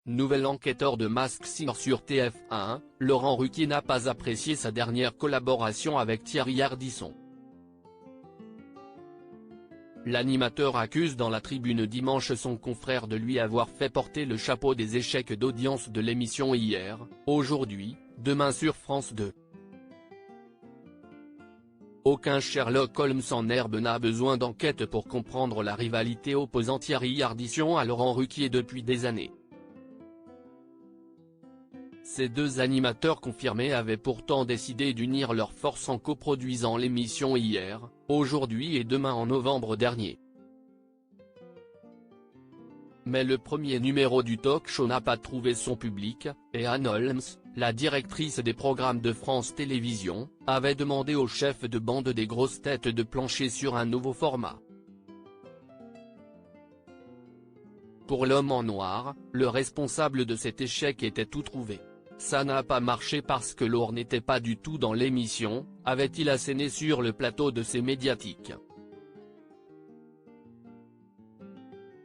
Nouvel enquêteur de Masked Singer sur TF1, Laurent Ruquier n'a pas apprécié sa dernière collaboration avec Thierry Ardisson. L'animateur accuse dans la Tribune dimanche son confrère de lui avoir fait porter le chapeau des échecs d'audience de l'émission Hier, Aujourd'hui, Demain sur France 2. Aucun Sherlock Holmes en herbe n'a besoin d'enquête pour comprendre la rivalité opposant Thierry Ardisson à Laurent Ruquier depuis des années. Ces deux animateurs confirmés avaient pourtant décidé d'unir leurs forces en coproduisant l'émission Hier, Aujourd'hui et Demain en novembre dernier. Mais le premier numéro du talk-show n'a pas trouvé son public, et Anne Holmes, la directrice des programmes de France Télévisions, avait demandé au chef de bande des grosses têtes de plancher sur un nouveau format. Pour l'homme en noir, le responsable de cet échec était tout trouvé. Ça n'a pas marché parce que Laure n'était pas du tout dans l'émission, avait-il asséné sur le plateau de ses médiatiques.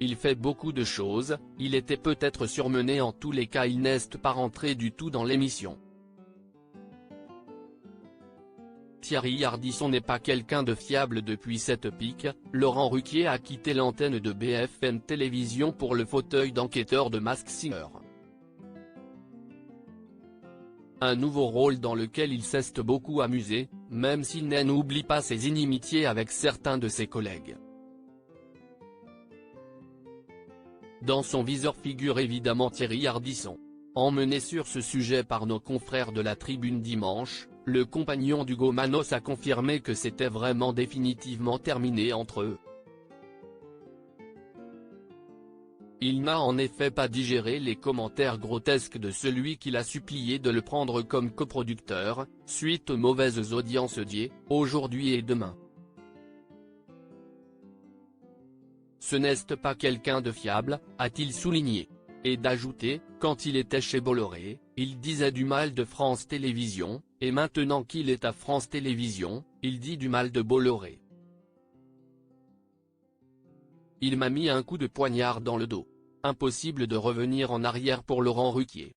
Il fait beaucoup de choses, il était peut-être surmené, en tous les cas il n'est pas rentré du tout dans l'émission. Thierry Ardisson n'est pas quelqu'un de fiable depuis cette pique. Laurent Ruquier a quitté l'antenne de BFM Télévision pour le fauteuil d'enquêteur de Masked Singer. Un nouveau rôle dans lequel il s'est beaucoup amusé, même s'il n'oublie pas ses inimitiés avec certains de ses collègues. Dans son viseur figure évidemment Thierry Ardisson. Emmené sur ce sujet par nos confrères de la Tribune dimanche, le compagnon d'Hugo Manos a confirmé que c'était vraiment définitivement terminé entre eux. Il n'a en effet pas digéré les commentaires grotesques de celui qui l'a supplié de le prendre comme coproducteur, suite aux mauvaises audiences d'Hier, Aujourd'hui et Demain. Ce n'est pas quelqu'un de fiable, a-t-il souligné. Et d'ajouter, quand il était chez Bolloré, il disait du mal de France Télévisions, et maintenant qu'il est à France Télévisions, il dit du mal de Bolloré. Il m'a mis un coup de poignard dans le dos. Impossible de revenir en arrière pour Laurent Ruquier.